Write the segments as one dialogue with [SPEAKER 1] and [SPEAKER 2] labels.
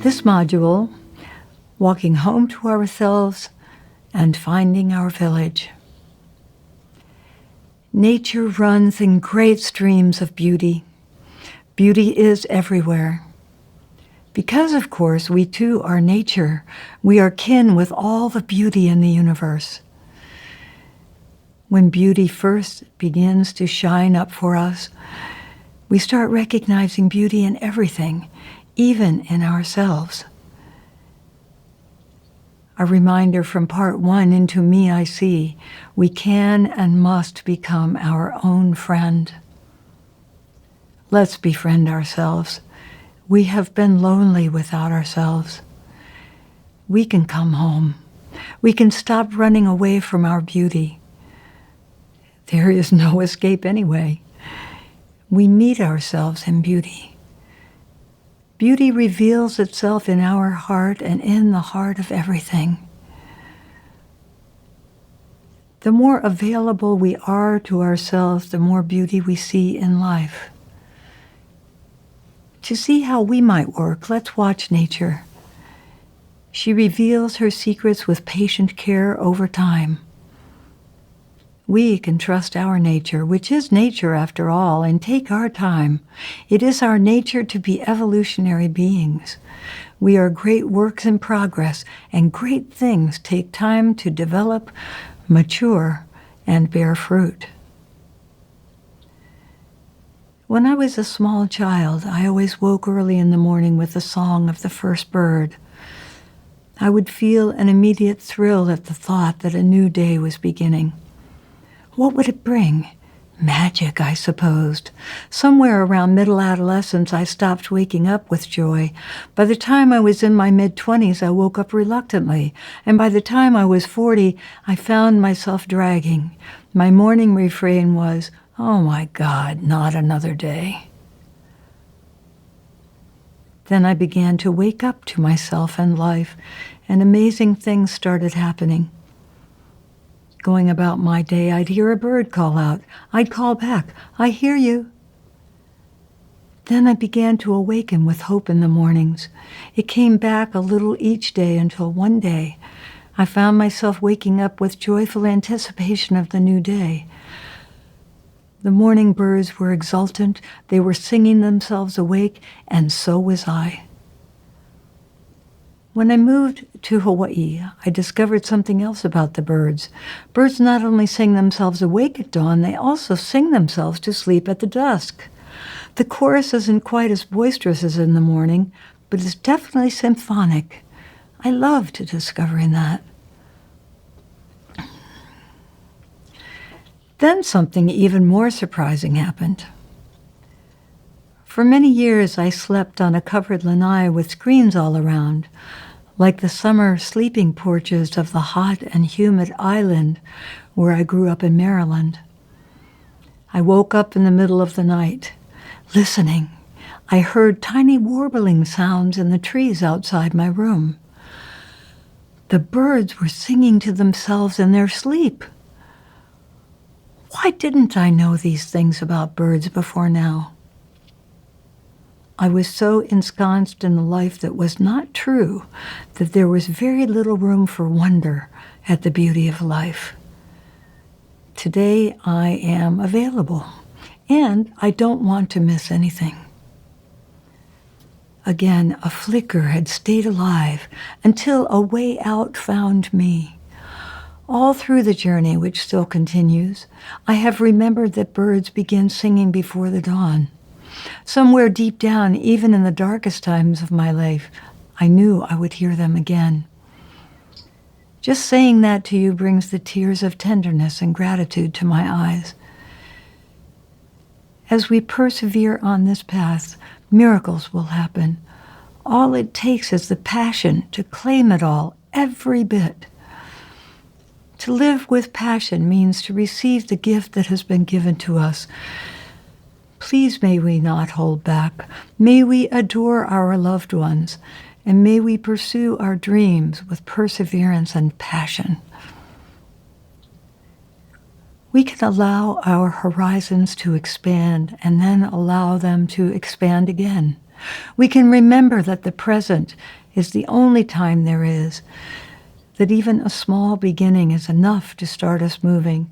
[SPEAKER 1] This module, walking home to ourselves and finding our village. Nature runs in great streams of beauty. Beauty is everywhere. Because, of course, we too are nature, we are kin with all the beauty in the universe. When beauty first begins to shine up for us, we start recognizing beauty in everything, even in ourselves. A reminder from part 1, Into Me I See, we can and must become our own friend. Let's befriend ourselves. We have been lonely without ourselves. We can come home. We can stop running away from our beauty. There is no escape anyway. We meet ourselves in beauty. Beauty reveals itself in our heart and in the heart of everything. The more available we are to ourselves, the more beauty we see in life. To see how we might work, let's watch nature. She reveals her secrets with patient care over time. We can trust our nature, which is nature after all, and take our time. It is our nature to be evolutionary beings. We are great works in progress, and great things take time to develop, mature, and bear fruit. When I was a small child, I always woke early in the morning with the song of the first bird. I would feel an immediate thrill at the thought that a new day was beginning. What would it bring? Magic, I supposed. Somewhere around middle adolescence, I stopped waking up with joy. By the time I was in my mid-20s, I woke up reluctantly. And by the time I was 40, I found myself dragging. My morning refrain was, "Oh my God, not another day." Then I began to wake up to myself and life, and amazing things started happening. Going about my day, I'd hear a bird call out. I'd call back, "I hear you." Then I began to awaken with hope in the mornings. It came back a little each day until one day I found myself waking up with joyful anticipation of the new day. The morning birds were exultant, they were singing themselves awake, and so was I. When I moved to Hawaii, I discovered something else about the birds. Birds not only sing themselves awake at dawn, they also sing themselves to sleep at the dusk. The chorus isn't quite as boisterous as in the morning, but it's definitely symphonic. I loved discovering that. Then something even more surprising happened. For many years, I slept on a covered lanai with screens all around, like the summer sleeping porches of the hot and humid island where I grew up in Maryland. I woke up in the middle of the night, listening. I heard tiny warbling sounds in the trees outside my room. The birds were singing to themselves in their sleep. Why didn't I know these things about birds before now? I was so ensconced in a life that was not true that there was very little room for wonder at the beauty of life. Today I am available, and I don't want to miss anything. Again, a flicker had stayed alive until a way out found me. All through the journey, which still continues, I have remembered that birds begin singing before the dawn. Somewhere deep down, even in the darkest times of my life, I knew I would hear them again. Just saying that to you brings the tears of tenderness and gratitude to my eyes. As we persevere on this path, miracles will happen. All it takes is the passion to claim it all, every bit. To live with passion means to receive the gift that has been given to us. Please may we not hold back. May we adore our loved ones, and may we pursue our dreams with perseverance and passion. We can allow our horizons to expand and then allow them to expand again. We can remember that the present is the only time there is, that even a small beginning is enough to start us moving,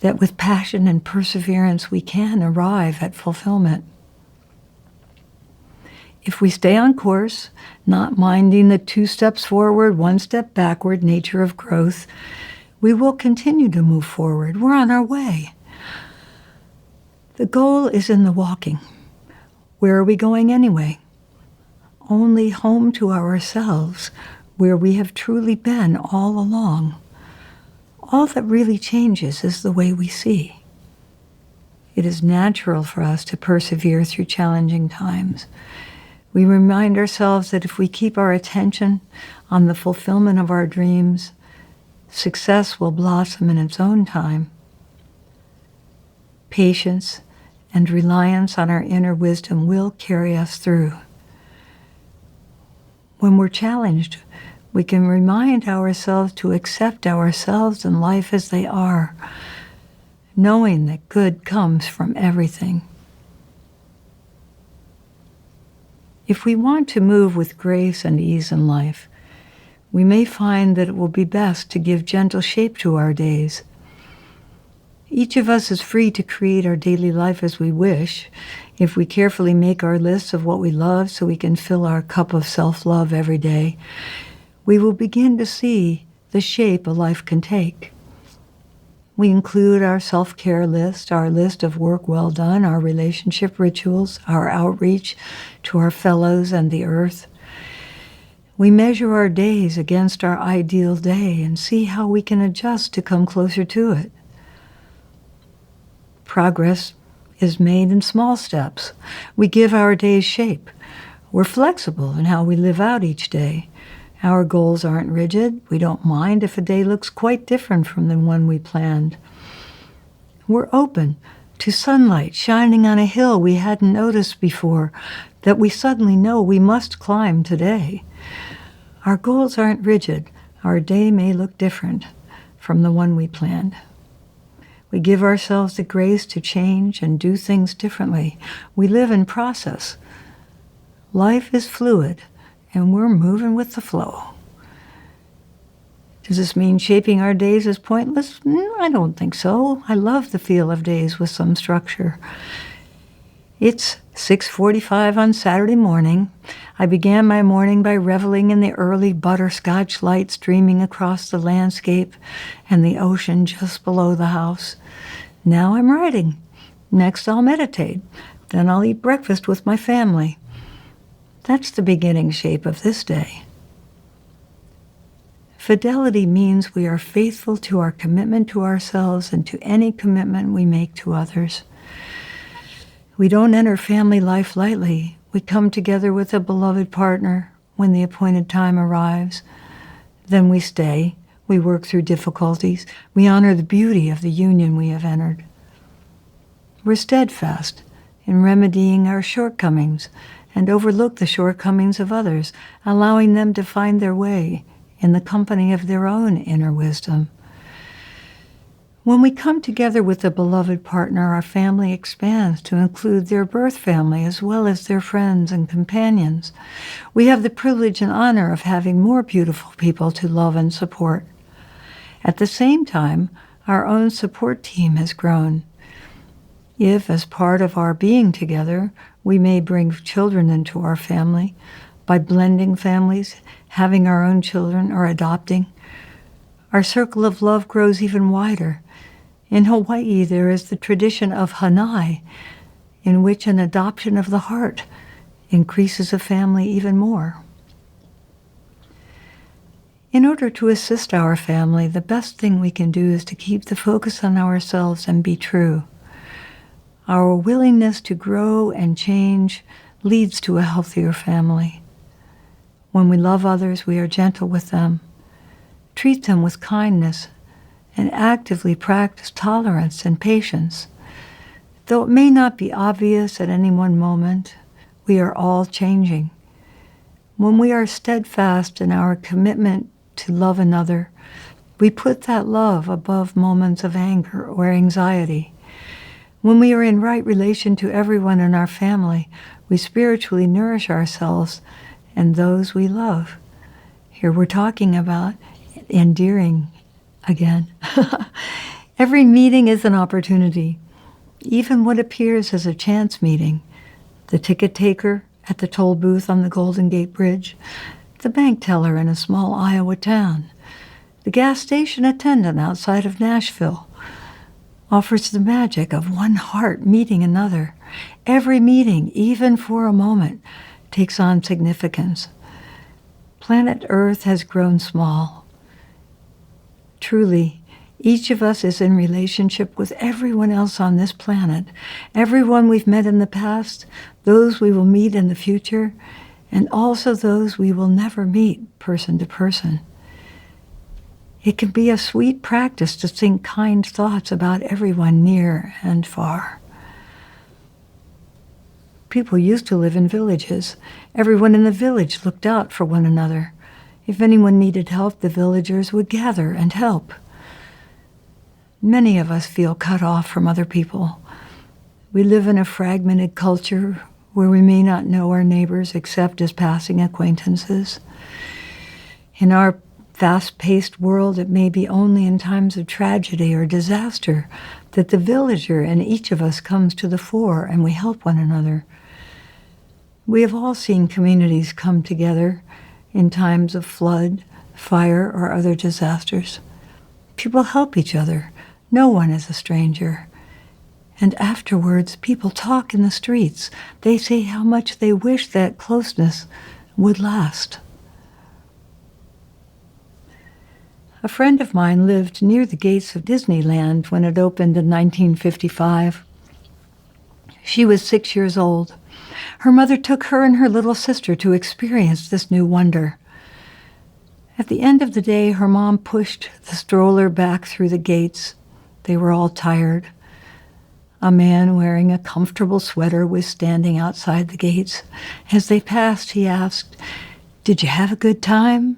[SPEAKER 1] that with passion and perseverance we can arrive at fulfillment. If we stay on course, not minding the 2 steps forward, 1 step backward nature of growth, we will continue to move forward. We're on our way. The goal is in the walking. Where are we going anyway? Only home to ourselves, where we have truly been all along. All that really changes is the way we see. It is natural for us to persevere through challenging times. We remind ourselves that if we keep our attention on the fulfillment of our dreams, success will blossom in its own time. Patience and reliance on our inner wisdom will carry us through. When we're challenged, we can remind ourselves to accept ourselves and life as they are, knowing that good comes from everything. If we want to move with grace and ease in life, we may find that it will be best to give gentle shape to our days. Each of us is free to create our daily life as we wish, if we carefully make our lists of what we love so we can fill our cup of self-love every day. We will begin to see the shape a life can take. We include our self-care list, our list of work well done, our relationship rituals, our outreach to our fellows and the earth. We measure our days against our ideal day and see how we can adjust to come closer to it. Progress is made in small steps. We give our days shape. We're flexible in how we live out each day. Our goals aren't rigid. We don't mind if a day looks quite different from the one we planned. We're open to sunlight shining on a hill we hadn't noticed before, that we suddenly know we must climb today. Our goals aren't rigid. Our day may look different from the one we planned. We give ourselves the grace to change and do things differently. We live in process. Life is fluid, and we're moving with the flow. Does this mean shaping our days is pointless? I don't think so. I love the feel of days with some structure. It's 6:45 on Saturday morning. I began my morning by reveling in the early butterscotch light streaming across the landscape and the ocean just below the house. Now I'm writing. Next I'll meditate. Then I'll eat breakfast with my family. That's the beginning shape of this day. Fidelity means we are faithful to our commitment to ourselves and to any commitment we make to others. We don't enter family life lightly. We come together with a beloved partner when the appointed time arrives. Then we stay. We work through difficulties. We honor the beauty of the union we have entered. We're steadfast in remedying our shortcomings and overlook the shortcomings of others, allowing them to find their way in the company of their own inner wisdom. When we come together with a beloved partner, our family expands to include their birth family as well as their friends and companions. We have the privilege and honor of having more beautiful people to love and support. At the same time, our own support team has grown. If, as part of our being together, we may bring children into our family by blending families, having our own children, or adopting, our circle of love grows even wider. In Hawaii, there is the tradition of hanai, in which an adoption of the heart increases a family even more. In order to assist our family, the best thing we can do is to keep the focus on ourselves and be true. Our willingness to grow and change leads to a healthier family. When we love others, we are gentle with them, treat them with kindness, and actively practice tolerance and patience. Though it may not be obvious at any one moment, we are all changing. When we are steadfast in our commitment to love another, we put that love above moments of anger or anxiety. When we are in right relation to everyone in our family, we spiritually nourish ourselves and those we love. Here we're talking about endearing again. Every meeting is an opportunity, even what appears as a chance meeting. The ticket taker at the toll booth on the Golden Gate Bridge, the bank teller in a small Iowa town, the gas station attendant outside of Nashville, offers the magic of one heart meeting another. Every meeting, even for a moment, takes on significance. Planet Earth has grown small. Truly, each of us is in relationship with everyone else on this planet, everyone we've met in the past, those we will meet in the future, and also those we will never meet person to person. It can be a sweet practice to think kind thoughts about everyone near and far. People used to live in villages. Everyone in the village looked out for one another. If anyone needed help, the villagers would gather and help. Many of us feel cut off from other people. We live in a fragmented culture where we may not know our neighbors except as passing acquaintances. In our fast-paced world, it may be only in times of tragedy or disaster that the villager in each of us comes to the fore and we help one another. We have all seen communities come together in times of flood, fire, or other disasters. People help each other. No one is a stranger. And afterwards, people talk in the streets. They say how much they wish that closeness would last. A friend of mine lived near the gates of Disneyland when it opened in 1955. She was 6 years old. Her mother took her and her little sister to experience this new wonder. At the end of the day, her mom pushed the stroller back through the gates. They were all tired. A man wearing a comfortable sweater was standing outside the gates. As they passed, he asked, "Did you have a good time?"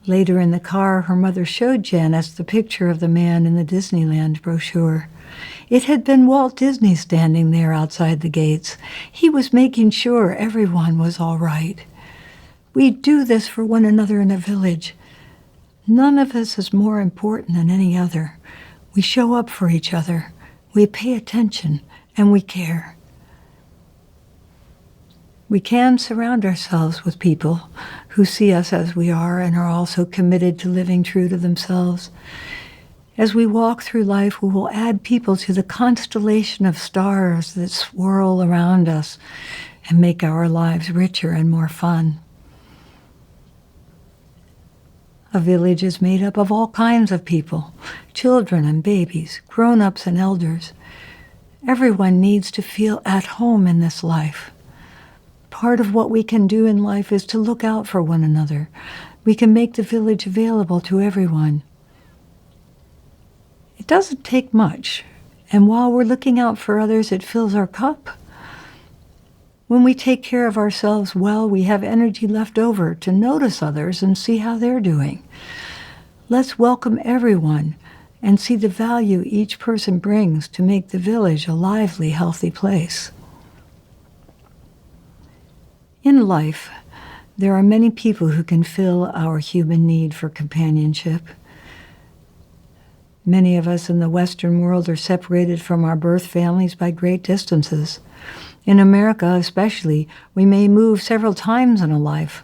[SPEAKER 1] Later in the car, her mother showed Janice the picture of the man in the Disneyland brochure. It had been Walt Disney standing there outside the gates. He was making sure everyone was all right. We do this for one another in a village. None of us is more important than any other. We show up for each other. We pay attention, and we care. We can surround ourselves with people who see us as we are and are also committed to living true to themselves. As we walk through life, we will add people to the constellation of stars that swirl around us and make our lives richer and more fun. A village is made up of all kinds of people, children and babies, grown-ups and elders. Everyone needs to feel at home in this life. Part of what we can do in life is to look out for one another. We can make the village available to everyone. It doesn't take much, and while we're looking out for others, it fills our cup. When we take care of ourselves well, we have energy left over to notice others and see how they're doing. Let's welcome everyone and see the value each person brings to make the village a lively, healthy place. In life, there are many people who can fill our human need for companionship. Many of us in the Western world are separated from our birth families by great distances. In America especially, we may move several times in a life.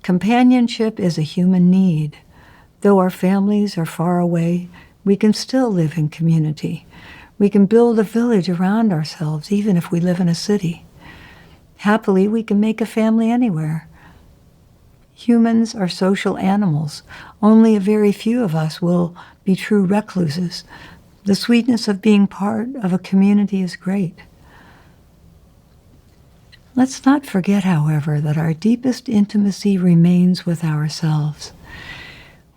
[SPEAKER 1] Companionship is a human need. Though our families are far away, we can still live in community. We can build a village around ourselves, even if we live in a city. Happily, we can make a family anywhere. Humans are social animals. Only a very few of us will be true recluses. The sweetness of being part of a community is great. Let's not forget, however, that our deepest intimacy remains with ourselves.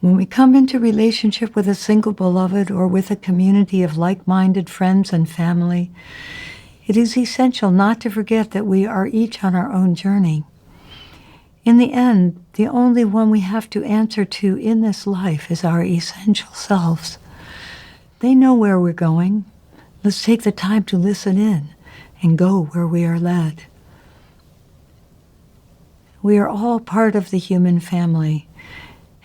[SPEAKER 1] When we come into relationship with a single beloved or with a community of like-minded friends and family, it is essential not to forget that we are each on our own journey. In the end, the only one we have to answer to in this life is our essential selves. They know where we're going. Let's take the time to listen in and go where we are led. We are all part of the human family,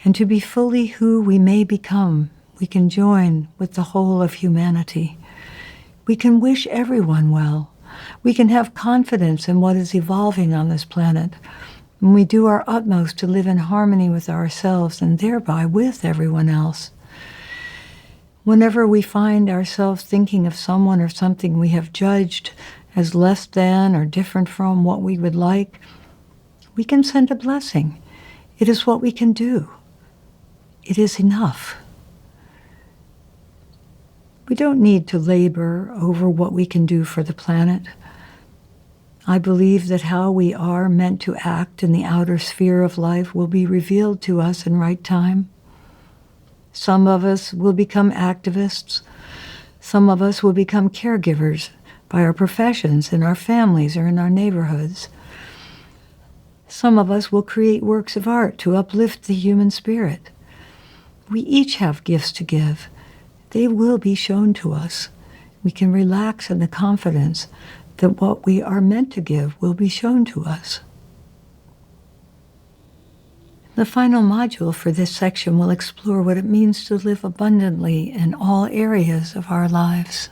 [SPEAKER 1] and to be fully who we may become, we can join with the whole of humanity. We can wish everyone well. We can have confidence in what is evolving on this planet, and we do our utmost to live in harmony with ourselves and thereby with everyone else. Whenever we find ourselves thinking of someone or something we have judged as less than or different from what we would like, we can send a blessing. It is what we can do. It is enough. We don't need to labor over what we can do for the planet. I believe that how we are meant to act in the outer sphere of life will be revealed to us in right time. Some of us will become activists. Some of us will become caregivers by our professions, in our families, or in our neighborhoods. Some of us will create works of art to uplift the human spirit. We each have gifts to give. They will be shown to us. We can relax in the confidence that what we are meant to give will be shown to us. The final module for this section will explore what it means to live abundantly in all areas of our lives.